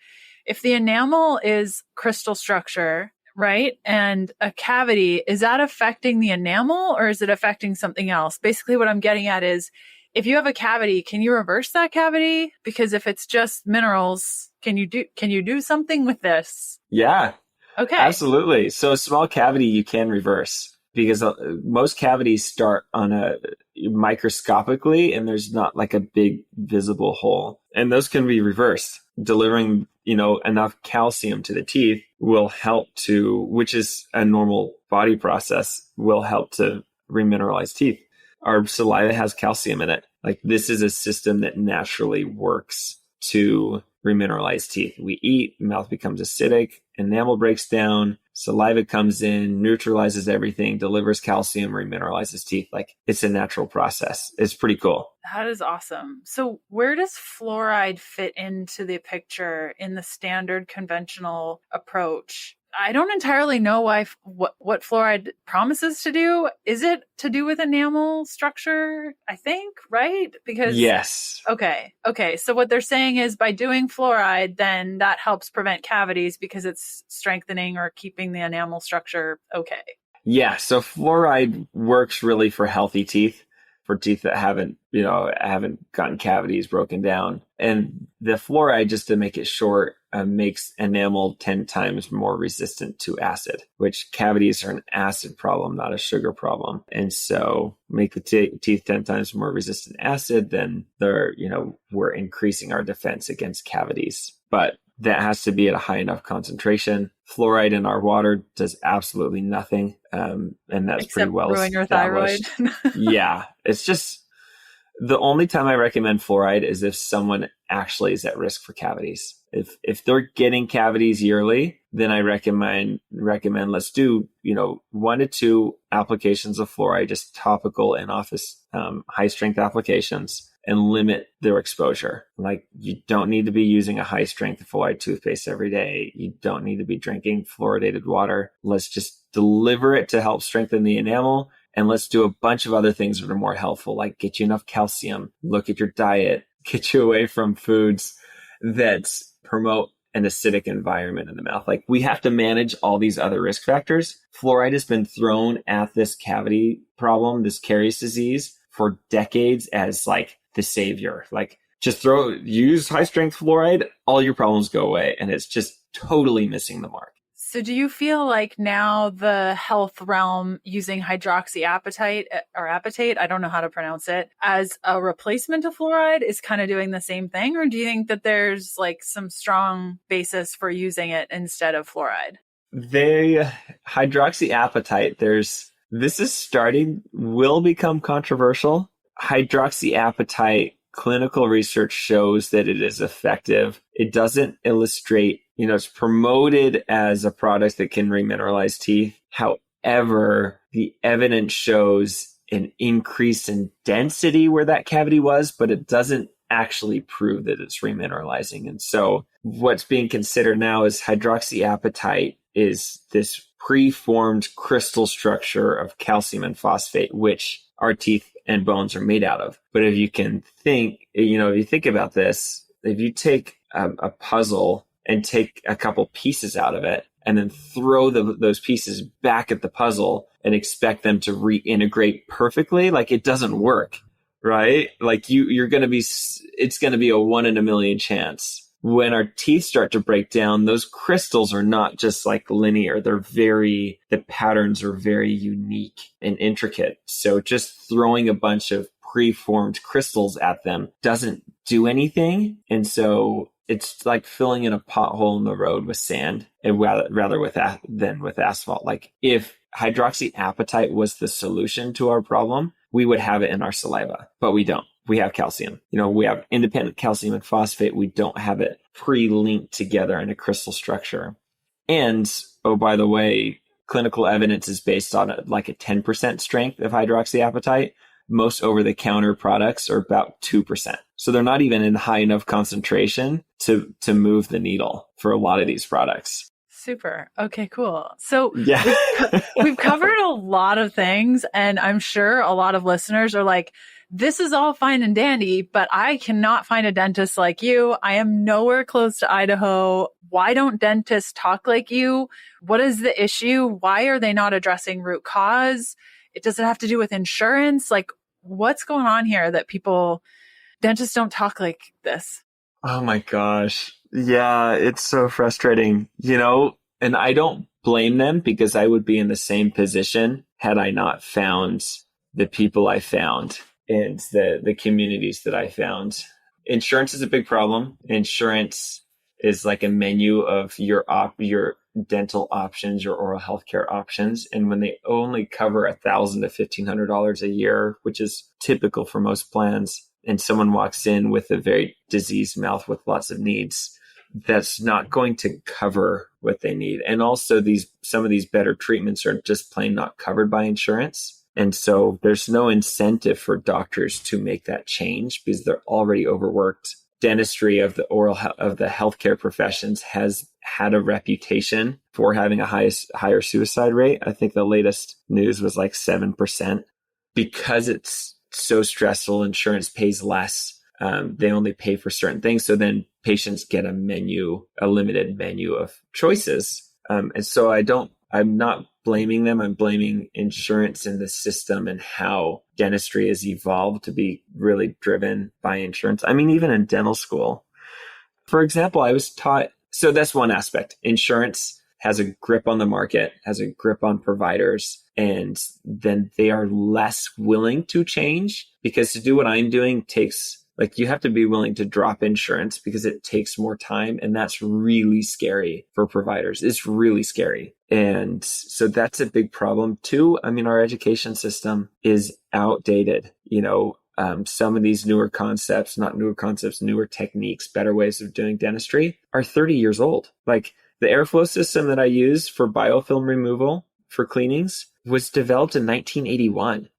S2: the enamel is crystal structure, right, and a cavity, is that affecting the enamel or is it affecting something else? Basically what I'm getting at is, if you have a cavity, can you reverse that cavity? Because if it's just minerals, can you do something with this?
S1: Yeah.
S2: Okay.
S1: Absolutely. So a small cavity you can reverse, because most cavities start on a microscopically and there's not like a big visible hole. And those can be reversed. Delivering, enough calcium to the teeth will help to, which is a normal body process, will help to remineralize teeth. Our saliva has calcium in it. Like, this is a system that naturally works to remineralize teeth. We eat, mouth becomes acidic, enamel breaks down, saliva comes in, neutralizes everything, delivers calcium, remineralizes teeth. Like, it's a natural process. It's pretty cool.
S2: That is awesome. So where does fluoride fit into the picture in the standard conventional approach? I don't entirely know what fluoride promises to do. Is it to do with enamel structure? I think, right? Because
S1: yes.
S2: Okay. So what they're saying is, by doing fluoride, then that helps prevent cavities because it's strengthening or keeping the enamel structure okay.
S1: Yeah. So fluoride works really for healthy teeth, for teeth that haven't gotten cavities broken down. And the fluoride, just to make it short, makes enamel 10 times more resistant to acid, which cavities are an acid problem, not a sugar problem. And so make the teeth 10 times more resistant to acid, then we're increasing our defense against cavities. But that has to be at a high enough concentration. Fluoride in our water does absolutely nothing. And that's
S2: Except
S1: pretty well
S2: ruin your thyroid.
S1: Yeah. It's just, the only time I recommend fluoride is if someone actually is at risk for cavities. If they're getting cavities yearly, then I recommend let's do 1 to 2 applications of fluoride, just topical in office high strength applications, and limit their exposure. Like, you don't need to be using a high strength fluoride toothpaste every day. You don't need to be drinking fluoridated water. Let's just deliver it to help strengthen the enamel. And let's do a bunch of other things that are more helpful, like get you enough calcium, look at your diet, get you away from foods that promote an acidic environment in the mouth. Like, we have to manage all these other risk factors. Fluoride has been thrown at this cavity problem, this Caries disease, for decades as like the savior. Like, just use high strength fluoride, all your problems go away. And it's just totally missing the mark.
S2: So do you feel like now the health realm using Hydroxy Appetite or Appetite, I don't know how to pronounce it, as a replacement of fluoride is kind of doing the same thing? Or do you think that there's like some strong basis for using it instead of fluoride?
S1: Hydroxy Appetite, will become controversial. Hydroxy Appetite, clinical research shows that it is effective. It doesn't illustrate, it's promoted as a product that can remineralize teeth. However, the evidence shows an increase in density where that cavity was, but it doesn't actually prove that it's remineralizing. And so what's being considered now is Hydroxy Appetite is this preformed crystal structure of calcium and phosphate, which our teeth and bones are made out of. But if you can think, if you think about this, if you take a puzzle and take a couple pieces out of it and then throw those pieces back at the puzzle and expect them to reintegrate perfectly, like it doesn't work, right? Like it's going to be a 1 in a million chance. When our teeth start to break down, those crystals are not just like linear. The patterns are very unique and intricate. So just throwing a bunch of preformed crystals at them doesn't do anything. And so it's like filling in a pothole in the road with sand, and rather than with asphalt. Like if Hydroxy Appetite was the solution to our problem, we would have it in our saliva, but we don't. We have calcium. We have independent calcium and phosphate. We don't have it pre-linked together in a crystal structure. And, oh, by the way, clinical evidence is based on like a 10% strength of Hydroxy Appetite. Most over-the-counter products are about 2%. So they're not even in high enough concentration to move the needle for a lot of these products.
S2: Super. Okay, cool. So
S1: yeah.
S2: we've covered a lot of things, and I'm sure a lot of listeners are like, this is all fine and dandy, but I cannot find a dentist like you. I am nowhere close to Idaho. Why don't dentists talk like you? What is the issue? Why are they not addressing root cause? Does it have to do with insurance? Like, what's going on here that dentists don't talk like this?
S1: Oh my gosh. Yeah, it's so frustrating, and I don't blame them, because I would be in the same position had I not found the people I found and the communities that I found. Insurance is a big problem. Insurance is like a menu of your dental options, your oral healthcare options. And when they only cover $1,000 to $1,500 a year, which is typical for most plans, and someone walks in with a very diseased mouth with lots of needs, that's not going to cover what they need. And also some of these better treatments are just plain not covered by insurance. And so there's no incentive for doctors to make that change because they're already overworked. Dentistry of the healthcare professions has had a reputation for having a higher suicide rate. I think the latest news was like 7%. Because it's so stressful, insurance pays less. They only pay for certain things. So then patients get a limited menu of choices. And so I'm not blaming them. I'm blaming insurance and the system and how dentistry has evolved to be really driven by insurance. I mean, even in dental school, for example, I was taught, so that's one aspect. Insurance has a grip on the market, has a grip on providers, and then they are less willing to change, because to do what I'm doing takes, like, you have to be willing to drop insurance because it takes more time. And that's really scary for providers. It's really scary. And so that's a big problem too. I mean, our education system is outdated. Some of these newer techniques, better ways of doing dentistry are 30 years old. Like the airflow system that I use for biofilm removal for cleanings was developed in 1981.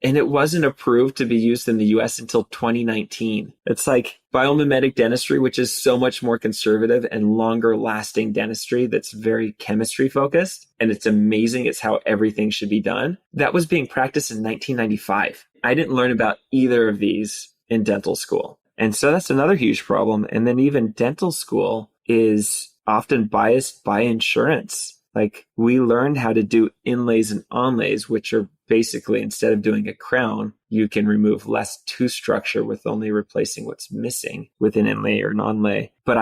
S1: And it wasn't approved to be used in the US until 2019. It's like biomimetic dentistry, which is so much more conservative and longer lasting dentistry that's very chemistry focused. And it's amazing. It's how everything should be done. That was being practiced in 1995. I didn't learn about either of these in dental school. And so that's another huge problem. And then even dental school is often biased by insurance. Like we learned how to do inlays and onlays, which are basically, instead of doing a crown, you can remove less tooth structure with only replacing what's missing with an inlay or an onlay. But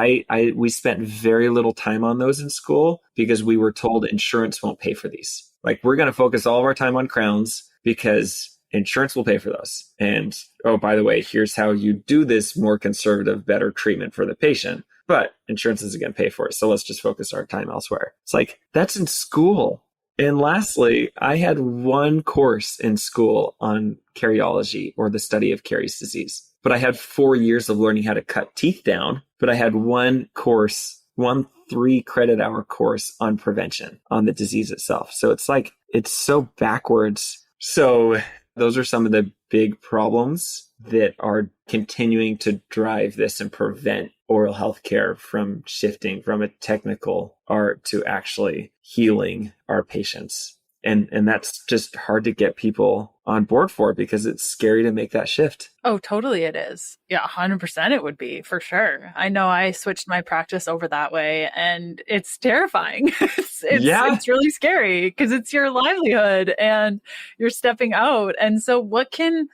S1: we spent very little time on those in school because we were told insurance won't pay for these. Like, we're going to focus all of our time on crowns because insurance will pay for those. And, oh, by the way, here's how you do this more conservative, better treatment for the patient. But insurance isn't going to pay for it. So let's just focus our time elsewhere. It's like, that's in school. And lastly, I had one course in school on cariology, or the study of Caries disease. But I had 4 years of learning how to cut teeth down. But I had one 3-credit hour course on prevention, on the disease itself. So it's like, it's so backwards. So those are some of the big problems that are continuing to drive this and prevent oral health care from shifting from a technical art to actually healing our patients. And that's just hard to get people on board for, because it's scary to make that shift.
S2: Oh, totally it is. Yeah, 100% it would be, for sure. I know I switched my practice over that way, and it's terrifying. It's really scary because it's your livelihood and you're stepping out. And so what can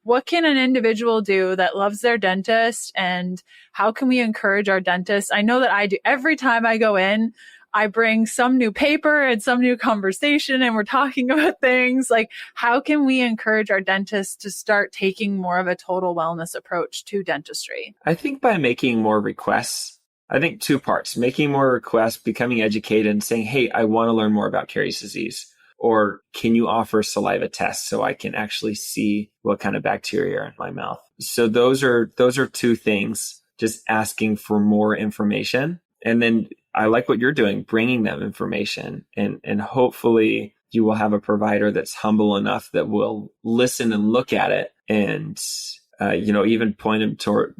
S2: an individual do that loves their dentist, and how can we encourage our dentists? I know that I do. Every time I go in, I bring some new paper and some new conversation, and we're talking about things like, how can we encourage our dentists to start taking more of a total wellness approach to dentistry?
S1: I think by making more requests. I think two parts: making more requests, becoming educated, and saying, hey, I want to learn more about Caries disease. Or can you offer saliva tests so I can actually see what kind of bacteria are in my mouth? So those are two things, just asking for more information. And then I like what you're doing, bringing them information, and hopefully you will have a provider that's humble enough that will listen and look at it and, even point him toward,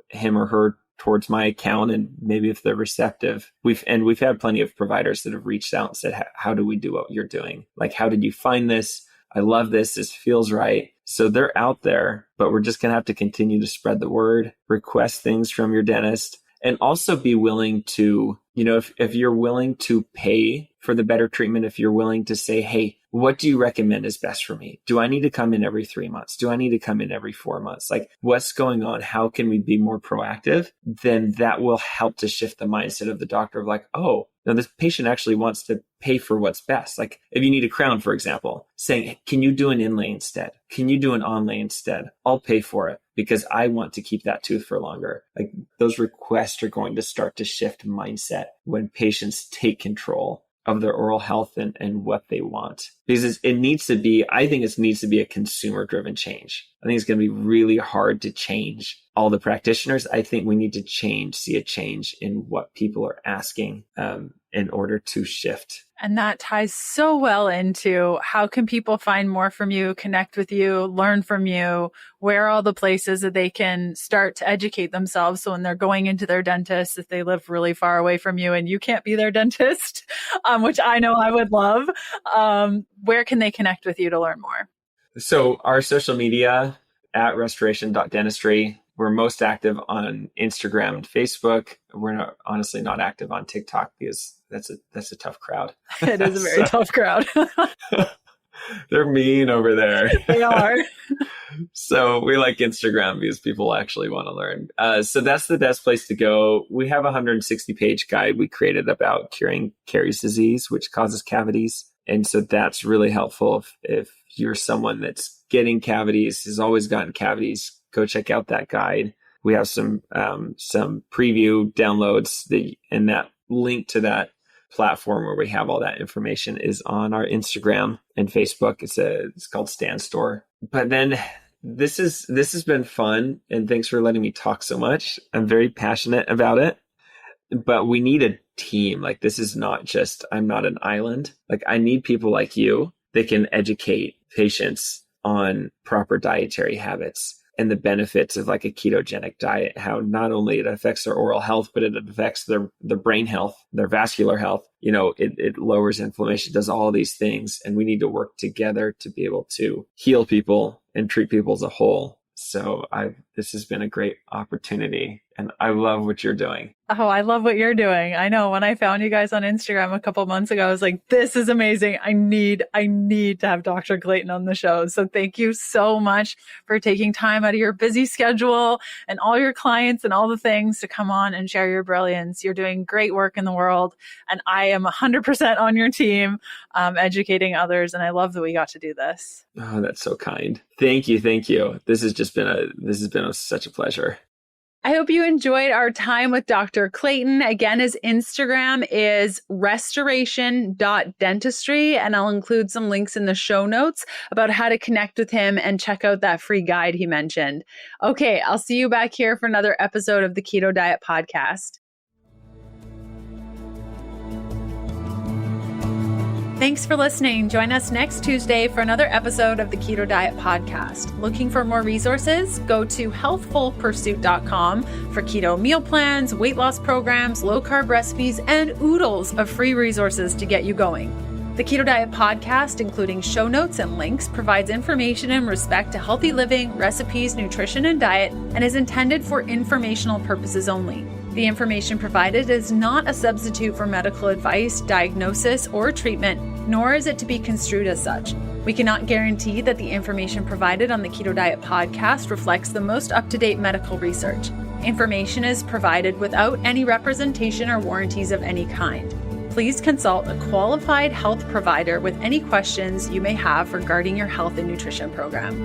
S1: him or her towards my account. And maybe if they're receptive, we've had plenty of providers that have reached out and said, how do we do what you're doing? Like, how did you find this? I love this. This feels right. So they're out there, but we're just going to have to continue to spread the word, request things from your dentist, and also be willing to, if you're willing to pay for the better treatment, if you're willing to say, hey, what do you recommend is best for me? Do I need to come in every 3 months? Do I need to come in every 4 months? Like, what's going on? How can we be more proactive? Then that will help to shift the mindset of the doctor of like, oh, no, this patient actually wants to pay for what's best. Like if you need a crown, for example, saying, can you do an inlay instead? Can you do an onlay instead? I'll pay for it because I want to keep that tooth for longer. Like those requests are going to start to shift mindset when patients take control of their oral health and what they want. Because it needs to be, I think it needs to be a consumer driven change. I think it's going to be really hard to change all the practitioners. I think we need to see a change in what people are asking in order to shift.
S2: And that ties so well into how can people find more from you, connect with you, learn from you, where are all the places that they can start to educate themselves. So when they're going into their dentist, if they live really far away from you and you can't be their dentist, which I know I would love, where can they connect with you to learn more?
S1: So our social media at restoration.dentistry. We're most active on Instagram and Facebook. We're honestly not active on TikTok because that's a tough crowd.
S2: It is a very tough crowd.
S1: They're mean over there.
S2: They are.
S1: So we like Instagram because people actually want to learn. So that's the best place to go. We have a 160-page guide we created about curing Caries disease, which causes cavities. And so that's really helpful if you're someone that's getting cavities, has always gotten cavities. Go check out that guide. We have some preview downloads and that link to that platform where we have all that information is on our Instagram and Facebook. It's called Stand Store. But then this has been fun, and thanks for letting me talk so much. I'm very passionate about it, but we need a team. Like this is not just, I'm not an island. Like I need people like you that can educate patients on proper dietary habits and the benefits of like a ketogenic diet, how not only it affects their oral health, but it affects their brain health, their vascular health. It lowers inflammation, does all these things. And we need to work together to be able to heal people and treat people as a whole. So this has been a great opportunity, and I love what you're doing.
S2: Oh, I love what you're doing. I know when I found you guys on Instagram a couple months ago, I was like, this is amazing. I need to have Dr. Clayton on the show. So thank you so much for taking time out of your busy schedule and all your clients and all the things to come on and share your brilliance. You're doing great work in the world, and I am 100% on your team, educating others. And I love that we got to do this.
S1: Oh, that's so kind. Thank you. This has been such a pleasure.
S2: I hope you enjoyed our time with Dr. Clayton. Again, his Instagram is restoration.dentistry, and I'll include some links in the show notes about how to connect with him and check out that free guide he mentioned. Okay, I'll see you back here for another episode of the Keto Diet Podcast. Thanks for listening. Join us next Tuesday for another episode of the Keto Diet Podcast. Looking for more resources? Go to healthfulpursuit.com for keto meal plans, weight loss programs, low carb recipes, and oodles of free resources to get you going. The Keto Diet Podcast, including show notes and links, provides information in respect to healthy living, recipes, nutrition, and diet, and is intended for informational purposes only. The information provided is not a substitute for medical advice, diagnosis, or treatment, nor is it to be construed as such. We cannot guarantee that the information provided on the Keto Diet Podcast reflects the most up-to-date medical research. Information is provided without any representation or warranties of any kind. Please consult a qualified health provider with any questions you may have regarding your health and nutrition program.